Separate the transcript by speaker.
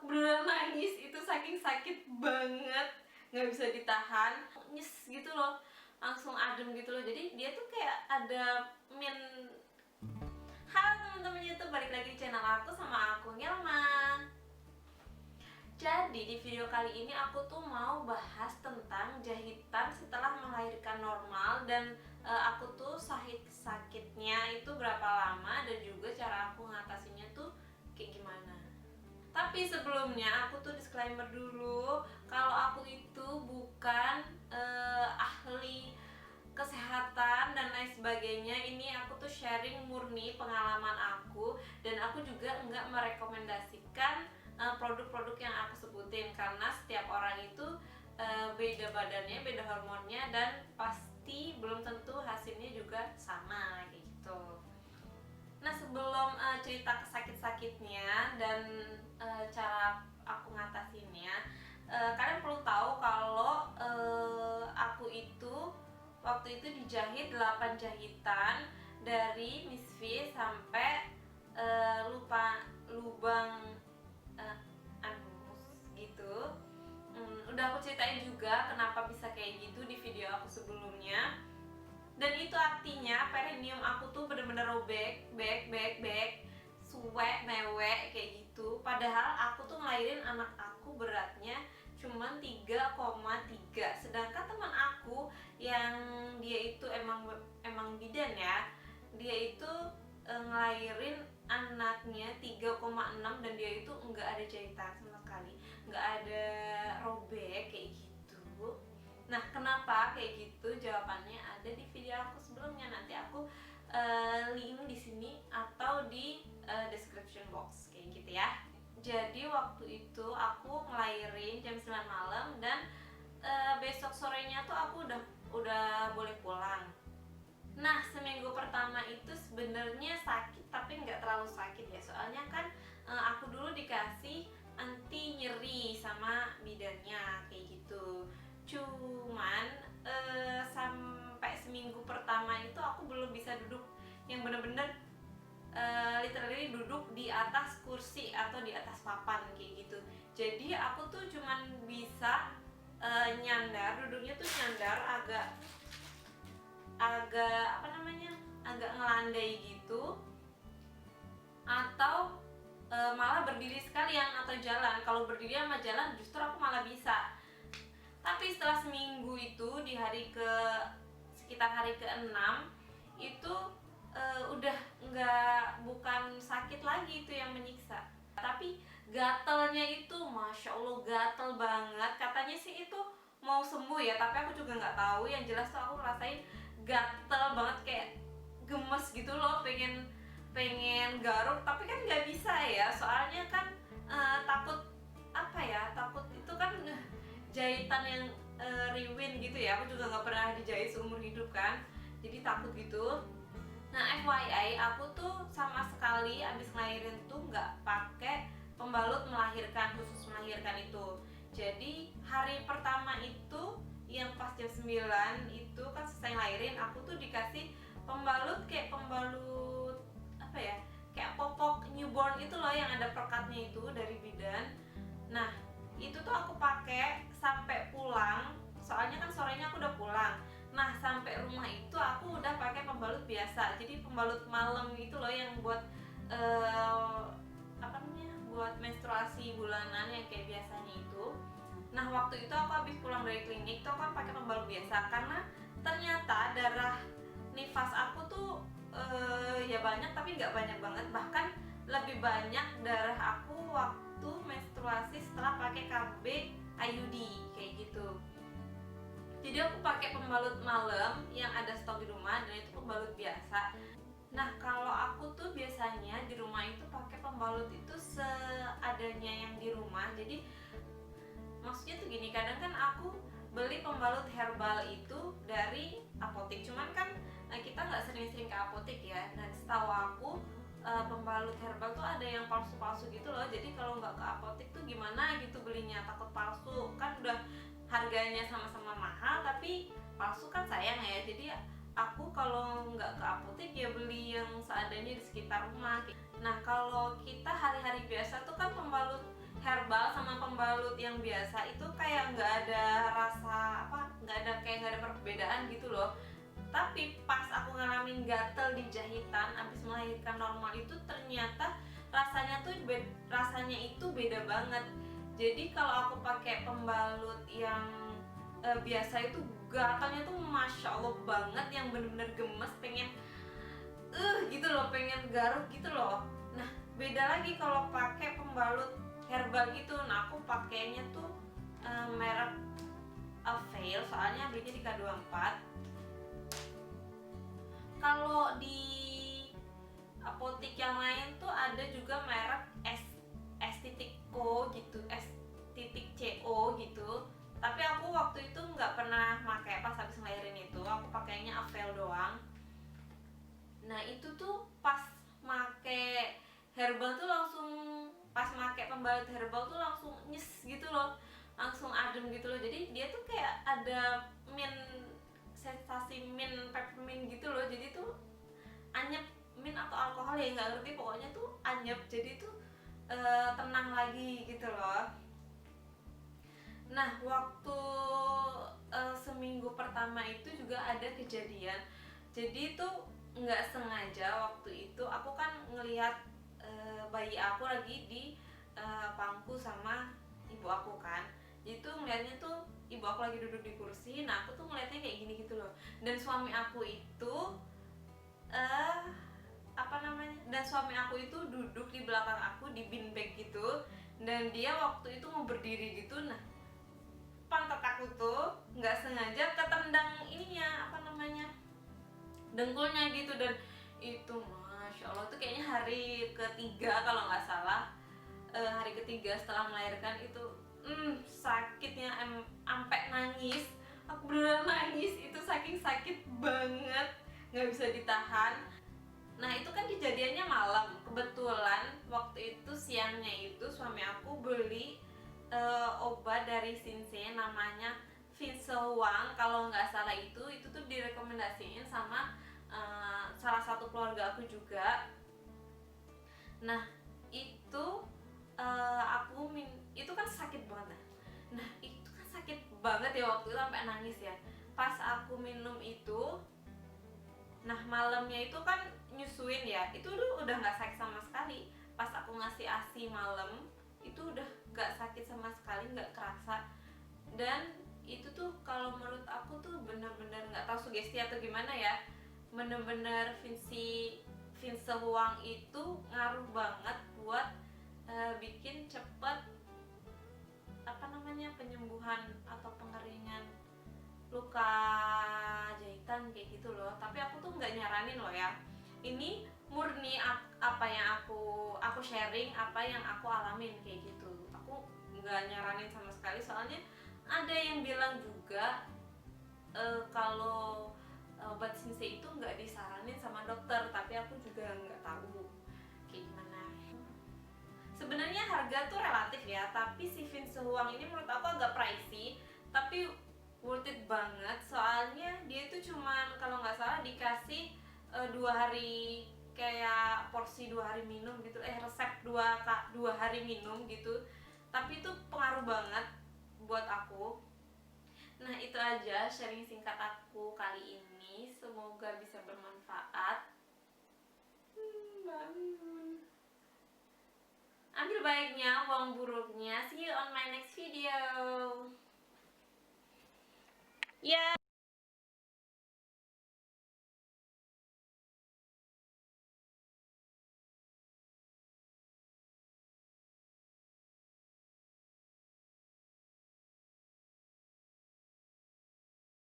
Speaker 1: beneran nangis, itu saking sakit banget, nggak bisa ditahan, nyes gitu loh, langsung adem gitu loh. Jadi dia tuh kayak ada halo teman-teman YouTube, balik lagi di channel aku sama aku Ngelma. Jadi di video kali ini aku tuh mau bahas tentang jahitan setelah melahirkan normal, dan aku tuh sakitnya itu berapa lama, dan juga cara aku ngatasinnya tuh kayak gimana. Tapi sebelumnya aku tuh disclaimer dulu kalau aku itu bukan ahli kesehatan dan lain sebagainya. Ini aku tuh sharing murni pengalaman aku, dan aku juga nggak merekomendasikan produk-produk yang aku sebutin, karena setiap orang itu beda badannya, beda hormonnya, dan pasti belum tentu hasilnya juga sama kayak gitu. Nah, sebelum cerita kesakit-sakitnya dan cara aku ngatasinnya, kalian perlu tahu kalau aku itu waktu itu dijahit 8 jahitan dari misfi sampai lubang anus gitu. Udah aku ceritain juga kenapa bisa kayak gitu di video aku sebelumnya. Dan itu artinya perineum aku tuh bener-bener robek, suwek, mewek kayak gitu. Padahal aku tuh ngelahirin anak aku beratnya cuman 3,3. Sedangkan teman aku yang dia itu emang bidan ya, dia itu ngelahirin anaknya 3,6, dan dia itu nggak ada jahitan sama sekali, nggak ada robek kayak gitu. Nah, kenapa kayak gitu? Jawabannya ada di video aku sebelumnya. Nanti aku link di sini atau di description box kayak gitu ya. Jadi waktu itu aku ngelahirin jam 9 malam, dan besok sorenya tuh aku udah boleh pulang. Nah, seminggu pertama itu sebenarnya sakit, tapi nggak terlalu sakit ya. Soalnya kan aku dulu dikasih anti nyeri sama bidannya kayak gitu. Cuman sampai seminggu pertama itu aku belum bisa duduk yang bener-bener literally duduk di atas kursi atau di atas papan kayak gitu. Jadi aku tuh cuman bisa nyandar, duduknya tuh nyandar agak agak ngelandai gitu, atau malah berdiri sekalian atau jalan. Kalau berdiri sama jalan justru aku malah bisa. Tapi setelah seminggu itu, di sekitar hari ke-6 itu udah bukan sakit lagi itu yang menyiksa, tapi gatelnya itu Masya Allah gatel banget. Katanya sih itu mau sembuh ya, tapi aku juga nggak tahu. Yang jelas tuh aku ngerasain gatel banget, kayak gemes gitu loh, pengen garuk, tapi kan nggak bisa ya, soalnya kan takut takut itu kan jahitan yang riwin gitu ya. Aku juga nggak pernah dijahit seumur hidup kan, jadi takut gitu. Nah, FYI, aku tuh sama sekali abis ngelahirin tuh nggak pakai pembalut melahirkan, khusus melahirkan itu. Jadi hari pertama itu yang pas jam 9 itu kan selesai ngelahirin, aku tuh dikasih pembalut kayak pembalut kayak popok newborn itu loh, yang ada perkatnya itu dari bidan. Nah, itu tuh aku pakai sampai pulang, soalnya kan sorenya aku udah pulang. Nah, sampai rumah itu aku udah pakai pembalut biasa, jadi pembalut malam itu loh, yang buat buat menstruasi bulanan yang kayak biasanya itu. Nah, waktu itu aku habis pulang dari klinik tuh kan pakai pembalut biasa, karena ternyata darah nifas aku tuh ya banyak, tapi nggak banyak banget. Bahkan lebih banyak darah aku waktu menstruasi setelah pakai KB IUD kayak gitu. Jadi aku pakai pembalut malam yang ada stok di rumah, dan itu pembalut biasa. Nah, kalau aku tuh biasanya di rumah itu pakai pembalut itu seadanya yang di rumah. Jadi maksudnya tuh gini, kadang kan aku beli pembalut herbal itu dari apotek, cuman kan kita nggak sering-sering ke apotek ya. Nah, setahu aku pembalut herbal tuh ada yang palsu-palsu gitu loh. Jadi kalau nggak ke apotek tuh gimana gitu belinya, takut palsu. Kan udah harganya sama-sama mahal, tapi palsu kan sayang ya. Jadi aku kalau nggak ke apotek ya beli yang seadanya di sekitar rumah. Nah, kalau kita hari-hari biasa tuh kan pembalut herbal pembalut yang biasa itu kayak nggak ada rasa apa, nggak ada perbedaan gitu loh. Tapi pas aku ngalamin gatel di jahitan abis melahirkan normal itu ternyata rasanya itu beda banget. Jadi kalau aku pakai pembalut yang biasa itu gatalnya tuh masya Allah banget, yang bener-bener gemes, pengen gitu loh, pengen garuk gitu loh. Nah beda lagi kalau pakai pembalut herbal gitu. Nah aku pakainya tuh merek Avail, soalnya belinya di K24. Kalau di apotek yang lain tuh ada juga merek S.co gitu, S.co gitu. Tapi aku waktu itu nggak pernah pakai pas habis ngelahirin itu, aku pakainya Avail doang. Nah itu tuh pas make herbal tuh langsung, pas make pembalut herbal tuh langsung nyes gitu loh, langsung adem gitu loh. Jadi dia tuh kayak ada sensasi mint peppermint gitu loh. Jadi tuh anyep, mint atau alkohol ya nggak ngerti, pokoknya tuh anyep, jadi tuh tenang lagi gitu loh. Nah waktu seminggu pertama itu juga ada kejadian. Jadi itu nggak sengaja, waktu itu aku kan ngelihat bayi aku lagi di pangku sama ibu aku kan. Jadi tuh ngeliatnya tuh ibu aku lagi duduk di kursi, nah aku tuh ngeliatnya kayak gini gitu loh. Dan suami aku itu dan suami aku itu duduk di belakang aku di beanbag gitu, dan dia waktu itu mau berdiri gitu. Nah pantat aku tuh nggak sengaja ketendang ininya dengkulnya gitu. Dan itu masya Allah tuh kayaknya hari ketiga kalau nggak salah, hari ketiga setelah melahirkan itu sakitnya sampai nangis. Aku beneran nangis, itu saking sakit banget, nggak bisa ditahan. Nah itu kan kejadiannya malam, kebetulan waktu itu siangnya itu suami aku beli obat dari Sinsei namanya Vinselwang kalau nggak salah. Itu tuh direkomendasiin sama salah satu keluarga aku juga. Nah itu itu kan sakit banget. Nah itu kan sakit banget ya, waktu itu sampai nangis ya pas aku minum itu. Nah malamnya itu kan nyusuin ya, itu udah nggak sakit sama sekali. Pas aku ngasih ASI malam itu udah nggak sakit sama sekali, nggak kerasa. Dan itu tuh kalau menurut aku tuh bener-bener nggak tahu sugesti atau gimana ya, bener-bener Vinselwang itu ngaruh banget buat bikin cepet penyembuhan atau pengeringan luka jahitan kayak gitu loh. Tapi aku tuh nggak nyaranin loh ya, ini murni apa yang aku sharing, apa yang aku alamin kayak gitu. Aku nggak nyaranin sama sekali, soalnya ada yang bilang juga kalau obat Sinsei itu nggak disaranin sama dokter, tapi aku juga nggak tahu kayak gimana. Sebenarnya harga tuh relatif ya, tapi si Vinselwang ini menurut aku agak pricey, tapi worth it banget. Soalnya dia tuh cuman kalau nggak salah dikasih 2 hari, kayak porsi 2 hari minum gitu, resep 2 hari minum gitu. Tapi itu pengaruh banget buat aku. Nah itu aja sharing singkat aku kali ini, semoga bisa bermanfaat. Bangun, ambil baiknya, buang buruknya. See you on my next video. Ya.